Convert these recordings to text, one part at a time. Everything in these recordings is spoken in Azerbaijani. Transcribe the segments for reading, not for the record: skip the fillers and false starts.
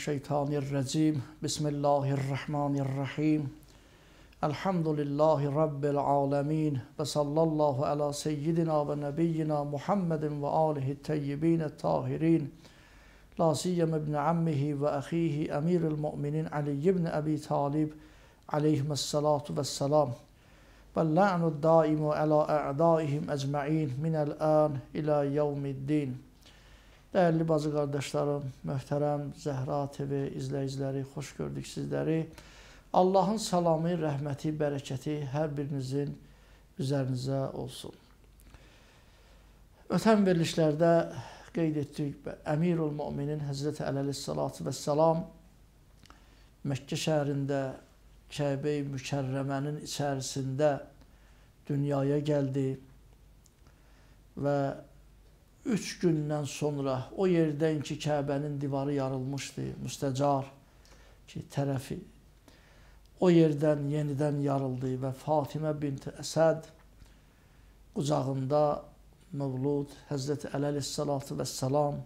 Mineşşeytanirracim. Bismillahirrahmanirrahim. Elhamdülillahi Rabbil alemin. Ve sallallahu ala seyyidina ve nebiyyina Muhammedin ve alihi teyyibine tahirin. La siyyem ibn ammihi ve ahihi emiril mu'minin Ali ibn Abi Talib aleyhissalatu vesselam. Ve la'nud daimu ala a'daihim ecma'in minel an ila yevmiddin. Değerli bazı kardeşlerim, möhtərəm Zəhra TV izləyiciləri, xoş gördük sizləri. Allahın salamı, rəhməti, bərəkəti hər birinizin üzərinizə olsun. Ötən verilişlərdə qeyd etdik, Əmirul Müminin Həzrəti Əleyhissalatu vəssalam Məkkə şəhərində Kəbə-i Mükərrəmənin içərisində dünyaya gəldi və 3 gündən sonra o yerdən ki, Kəbənin divarı yarılmışdı, müstəcar ki, tərəfi o yerdən yenidən yarıldı və Fatimə binti Əsəd qucağında mövlud Həzrəti Əleyhissalatu vəssalam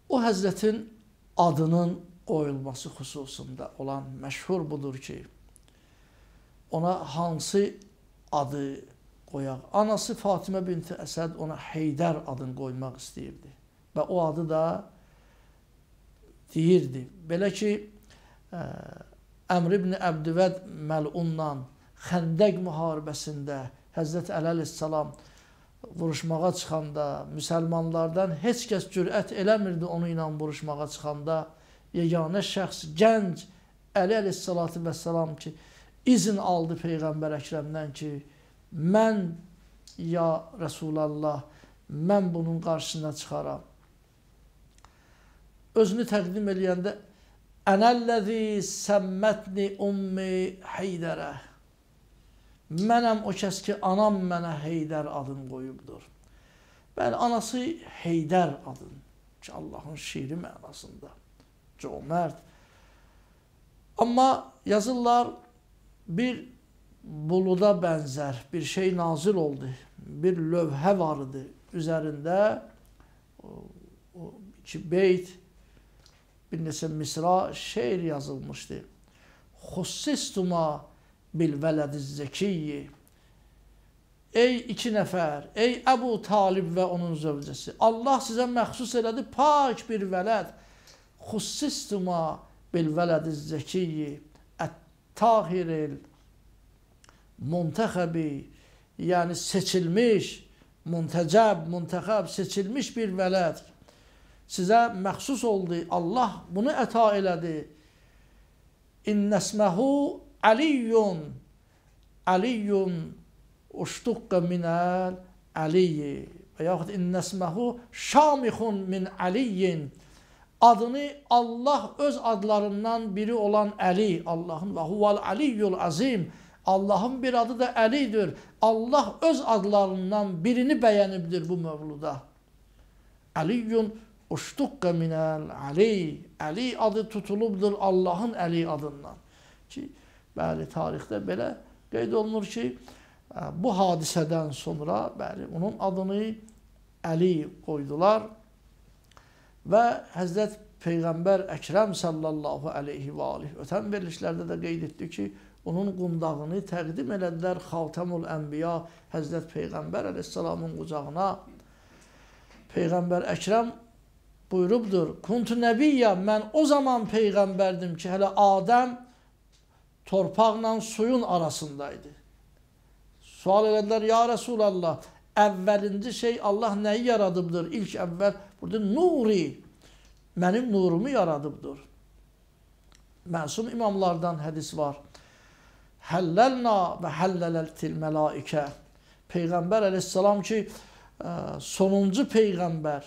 o Həzrətin adının qoyulması xüsusunda olan məşhur budur ki, ona hansı adı qoyaq. Anası Fatimə binti Əsəd ona Heydər adını qoymaq istəyirdi. Və o adı da deyirdi. Belə ki, Əmr ibn Əbdüvəd məlunla Xəndəq müharibəsində Həzrəti Əleyhissalam vuruşmağa çıxanda, müsəlmanlardan heç kəs cürət eləmirdi onu ilə vuruşmağa çıxanda, yeganə şəxs, gənc Əleyhissalatu vəssalam ki, izin aldı Peyğəmbər Əkrəmdən ki, mən, ya Rəsulallah, mən bunun qarşısına çıxaram. Özünü təqdim eləyəndə, Ənəlləzi səmmətni ummi Heydərə. Mənəm o kəs ki, anam mənə Heydər adını qoyubdur. Bəli, anası Heydər adını ki, Allahın şiiri mənasında. Cömərd. Amma yazırlar, bir buluda bənzər bir şey nazil oldu. Bir lövhə vardı. Üzərində iki beyt, bir neçə misra şeir yazılmışdı. Xussistuma bil vələdiz zekiyyi. Ey iki nəfər, ey Əbu Talib və onun zövcəsi. Allah sizə məxsus elədi pak bir vələd. Xussistuma bil vələdiz zekiyyi. Ət-tahiril Muntəxəbi, yəni seçilmiş, müntəxəb, seçilmiş bir vələd sizə məxsus oldu. Allah bunu əta elədi. İnnəsməhu Aliyyun, Aliyyun uştuqqa minəl Aliyyi və yaxud innəsməhu Şamixun min Aliyyin. Adını Allah öz adlarından biri olan Əli, Allahın və huval Aliyyul Azim. Allahın bir adı da Əlidir. Allah öz adlarından birini bəyənibdir bu mövluda. Əliyyun uştuqqa minəl Ali. Əli adı tutulubdur Allahın Əli adından. Ki, bəli, tarixdə belə qeyd olunur ki, bu hadisədən sonra bəli, onun adını Əli qoydular və Həzrət Peyğəmbər Əkrəm sallallahu aleyhi və aleyhi ötən verilişlərdə də qeyd etdi ki, onun qundağını təqdim elədilər Xatəmül Ənbiya Həzrət Peyğəmbər əleyhissalamın qucağına. Peyğəmbər Əkrəm buyurubdur, Kuntu nəbiyyə, mən o zaman Peyğəmbərdim ki, hələ Adəm torpaqla suyun arasındaydı. Sual elədilər, ya Rəsulallah, əvvəlinci şey Allah nəyi yaradıbdır? İlk əvvəl, burada nuri, mənim nurumu yaradıbdır. Məsum imamlardan hədis var. Həlləlna və həllələltil mələikə. Peyğəmbər əleyhissalam ki, sonuncu Peyğəmbər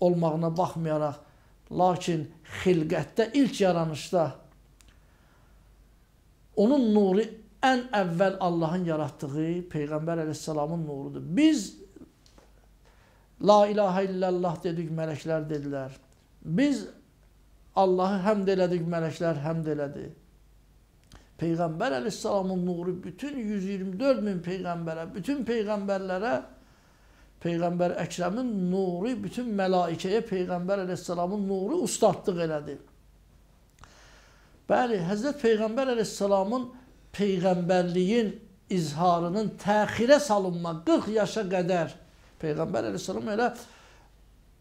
olmağına baxmayaraq, lakin xilqətdə, ilk yaranışda onun nuru ən əvvəl Allahın yaratdığı Peyğəmbər əleyhissalamın nurudur. Biz La ilahə illallah dedik, mələklər dedilər. Biz Allahı həmd elədik, mələklər həmd elədi. Peyğəmbər əleyhissalamın nuru bütün 124 min peyğəmbərə, bütün peyğəmbərlərə Peyğəmbər Əkrəmin nuru bütün mələikəyə Peyğəmbər əleyhissalamın nuru ustadlıq elədi. Bəli, Həzrət Peyğəmbər əleyhissalamın Peyğəmbərliyin izharının təxirə salınma 40 yaşa qədər Peyğəmbər əleyhissalam elə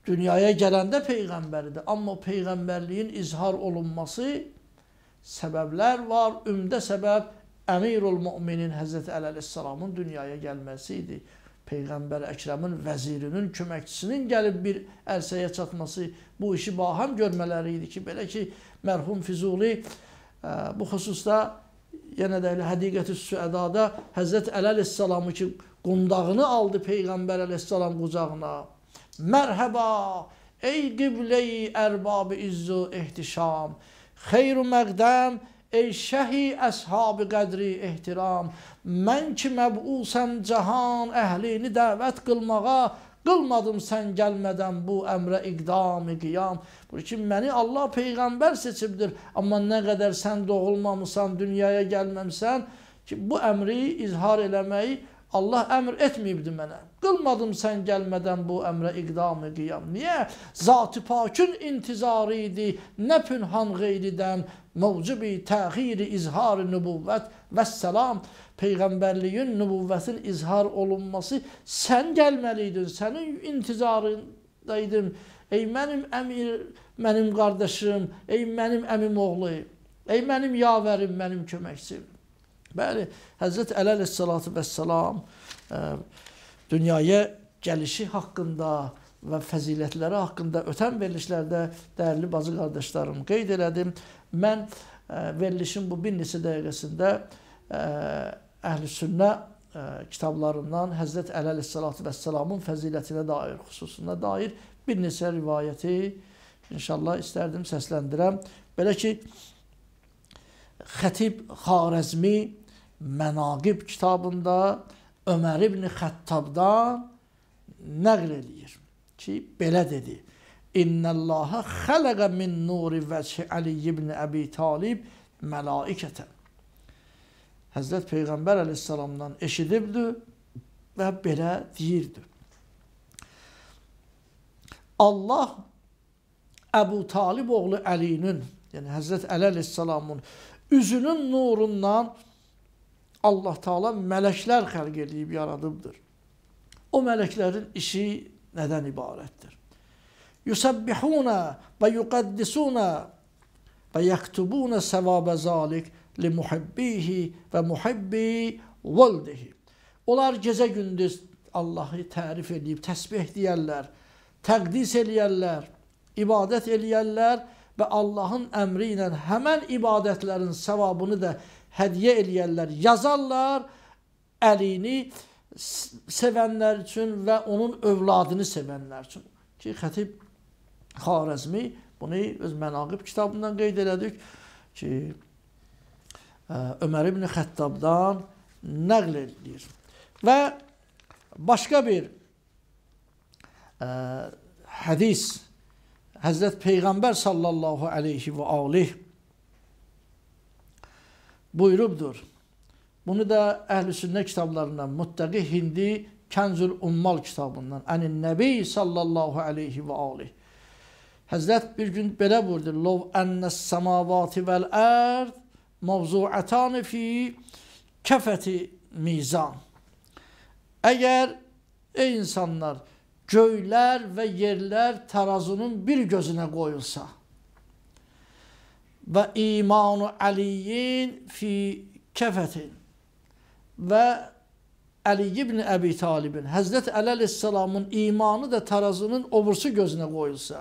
dünyaya gələndə Peyğəmbəridir. Amma Peyğəmbərliyin izhar olunması səbəblər var. Ümdə səbəb Əmirul Müminin Həzrət Əli əleyhissalamın dünyaya gəlməsi idi. Peyğəmbər Əkrəmin vəzirinin, köməkçisinin gəlib bir ərsəyə çatması bu işi baham görmələri idi ki, belə ki, mərhum Füzuli bu xüsusda yenə də elə Həqiqət-i Süədada Həzrət Əli əleyhissalamı ki, qundağını aldı Peyğəmbər əleyhissalam qucağına. Mərhəba, ey qiblə-i ərbab-ı izzu ehtişam, xeyru məqdəm, ey şəhi əshab-ı qədri ehtiram, mən ki məbusəm cahan əhlini dəvət qılmağa, qılmadım sən gəlmədən bu əmrə iqdam-ı qiyam. Çünki ki, məni Allah Peyğəmbər seçibdir, amma nə qədər sən doğulmamısan, dünyaya gəlməmsən ki, bu əmri izhar eləməyi Allah əmr etməyibdi mənə. Qılmadım sən gəlmədən bu əmrə iqdam-ı qiyam. Niyə? Zat-ı pakün intizarı idi, nə pünhan qeyridən, mevcubi təxiri izhar-ı nübüvvət və səlam. Peyğəmbərliyin, nübüvvətin izhar olunması sən gəlməliydin, sənin intizarındaydın. Ey mənim əmir, mənim qardaşım, ey mənim əmim oğlu, ey mənim yavərim, mənim köməkçim. Bəli, Həzrət Əli əleyhissalatu vəssalam dünyaya gəlişi haqqında və fəzilətləri haqqında ötən verilişlərdə dəyərli bacı qardaşlarım qeyd elədim. Mən verilişin bu bir neçə dəqiqəsində Əhl-i Sünnə kitablarından Həzrət Əli əleyhissalatu vəssalamın fəzilətinə dair, xüsusuna dair bir neçə rivayəti inşallah istərdim səsləndirəm. Belə ki, Xətib Xarəzmi Mənaqib kitabında Ömər ibn Xəttabdan nəql edir ki, belə dedi. İnnəllâhə xələqə min nuri vəchi Ali ibn Əbi Talib mələikətən. Həzrət Peyğəmbər əleyhissalamdan eşidibdi və belə deyirdi. Allah Əbu Talib oğlu Əlinin, yəni Həzrət Əli əleyhissalamın üzünün nurundan Allah Taala mələklər xəlq edib yaradıbdır. O mələklərin işi nədən ibarətdir? Yusabbihuna və yuqaddisuna və yaktubuna savabə zalik li muhibbihi və muhibbi valdihi. Onlar gecə gündüz Allahı tərif edib, təsbih deyərlər, təqdis eləyərlər, ibadət eləyərlər və Allahın əmri ilə həmən ibadətlərin savabını da hədiyyə eləyərlər, yazarlar Əlini sevənlər üçün və onun övladını sevənlər üçün. Ki, Xətib Xarəzmi bunu öz Mənaqib kitabından qeyd elədik ki, Ömər ibn Xəttabdan nəql edilir. Və başqa bir hədis Həzrət Peyğəmbər sallallahu aleyhi və aleyh buyurubdur. Bunu da Əhl-i Sünnə kitablarından, Muttəqi Hindi Kənzül Ummal kitabından, Ənin Nəbi sallallahu aleyhi və aleyh. Həzrət bir gün belə buyurdu. Lov ənəs səmavati vəl-ərd mavzuətani fi kəfəti mizan. Əgər ey insanlar, göylər və yerlər tərazunun bir gözünə qoyulsa və imanu Əliyin fi kəfətin və Əli ibn Əbi Talibin, Həzrət Əli əleyhissalamın imanı da tarazının obursu gözünə qoyulsa,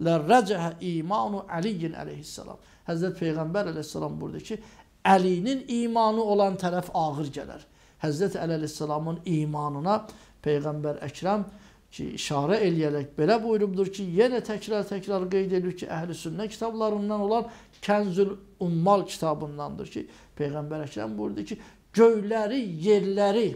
lərrəcəhə imanu Əliyin əleyhissalam. Həzrət Peyğəmbər əleyhissalam burada ki, Əlinin imanı olan tərəf ağır gələr. Həzrət Əli əleyhissalamın imanına Peyğəmbər Əkrəm ki, işarə eləyərək belə buyurubdur ki, yenə təkrar qeyd edir ki, Əhl-i Sünnə kitablarından olan Kənzül Ummal kitabındandır ki, Peyğəmbər Əkrəm buyurdu ki, göyləri, yerləri,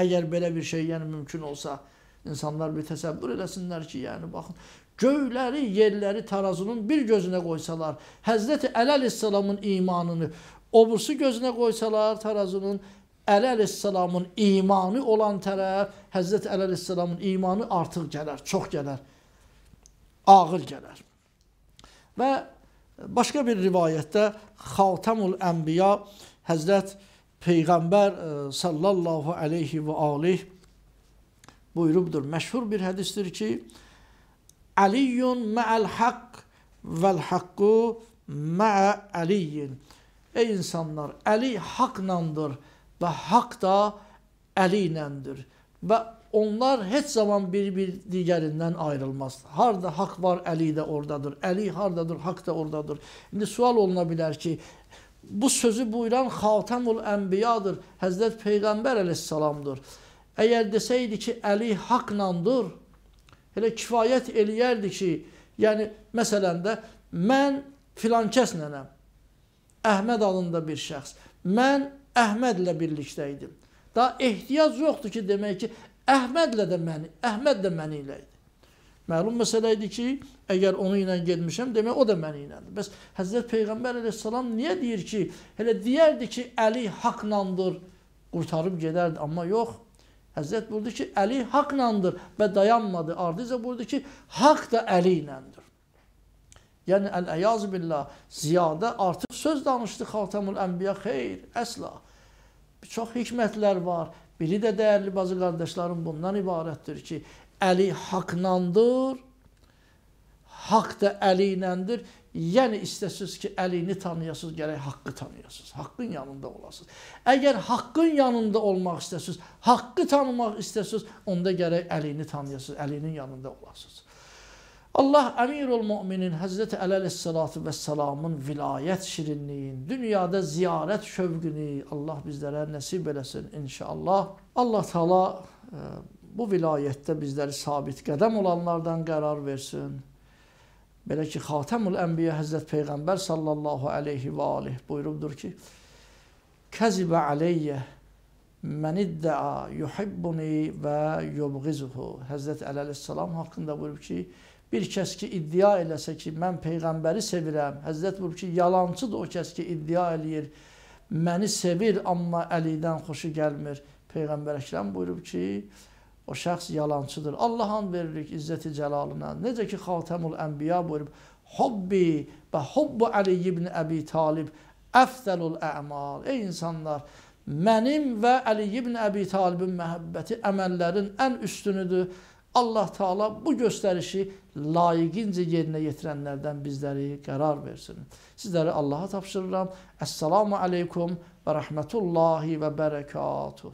əgər belə bir şey yəni mümkün olsa, insanlar bir təsəvvür eləsinlər ki, yəni baxın, göyləri, yerləri tarazunun bir gözünə qoysalar, Həzrəti Əli əleyhissalamın imanını obursu gözünə qoysalar tarazunun, Əli əleyhissalamın imanı olan tərəf, Həzrət Əli əleyhissalamın imanı artıq gələr, çox gələr, ağır gələr. Və başqa bir rivayətdə Xatamul Ənbiya Həzrət Peyğəmbər sallallahu aleyhi və aleyh buyurubdur. Məşhur bir hədisdir ki, Əliyyun mə'əl haqq vəl haqqu mə'ə əliyyin. Ey insanlar, Əli haqlandır və haqq da Əli iləndir. Və onlar heç zaman bir digərindən ayrılmaz. Harada haqq var, Əli də oradadır. Əli haradadır, haqq da oradadır. İndi sual oluna bilər ki, bu sözü buyuran Xatamul Ənbiyadır, Həzrət Peyğəmbər əleyhissalamdır. Əgər desəydi ki, Əli haqlandır, elə kifayət eləyərdi ki, yəni, məsələn də, mən filan kəsnənəm, Əhməd adında bir şəxs, mən Əhmədlə birlikdə idim. Daha ehtiyac yoxdur ki, demək ki, Əhməd də məni ilə idi. Məlum məsələ idi ki, əgər onu ilə gedmişəm, demək o da məni iləndir. Bəs Həzrət Peyğəmbər əleyhissalam niyə deyir ki, elə deyərdi ki, Əli haqlandır, qurtarıb gedərdi, amma yox. Həzrət buyurdu ki, Əli haqlandır və dayanmadı. Ardınca buyurdu ki, haqq da Əli iləndir. Yəni, əl-əyaz billah, ziyadə artıq söz danışdı Xatamul Ənbiya, xeyr, əsla. Çox hikmətlər var. Biri də dəyərli bazı qardaşlarım bundan ibarətdir ki, Əli haqlandır, haqq da Əli iləndir. Yəni, istəsiniz ki, Əlini tanıyasınız, gərək haqqı tanıyasınız, haqqın yanında olasınız. Əgər haqqın yanında olmaq istəsiniz, haqqı tanımaq istəsiniz, onda gərək Əlini tanıyasınız, Əlinin yanında olasınız. Allah Əmirul Müminin Həzrəti Əli əleyhissalatu vəssalamın vilayət şirinliyin, dünyada ziyarət şövqünü Allah bizlərə nəsib eləsin inşallah. Allah Teala bu vilayətdə bizləri sabit qədəm olanlardan qərar versin. Belə ki, Xatamul Ənbiya Həzrət Peyğəmbər sallallahu aleyhi və aleyh buyurubdur ki, Kəzibə aleyyə mən iddəa yuhibbuni və yubğizuhu. Həzrət Əli əleyhissalam haqqında buyurub ki, bir kəs ki, iddia eləsə ki, mən Peyğəmbəri sevirəm. Həzrət buyurub ki, yalancıdır o kəs ki, iddia eləyir, məni sevir, amma Əlidən xoşu gəlmir. Peyğəmbər Əkrəm buyurub ki, o şəxs yalancıdır. Allah'ın veririk İzzət-i Cəlalına. Necə ki, Xatamul Ənbiya buyurub, Hobbi və hobbu Əli ibn Əbi Talib əfdəlul əmal. Ey insanlar, mənim və Əli ibn Əbi Talibin məhəbbəti əməllərin ən üstünüdür. Allah Teala bu göstərişi layiqincə yerinə yetirənlərdən bizləri qərar versin. Sizləri Allah'a tapşırıram. Esselamu aleykum və rəhmətullahi və bərəkatuhu.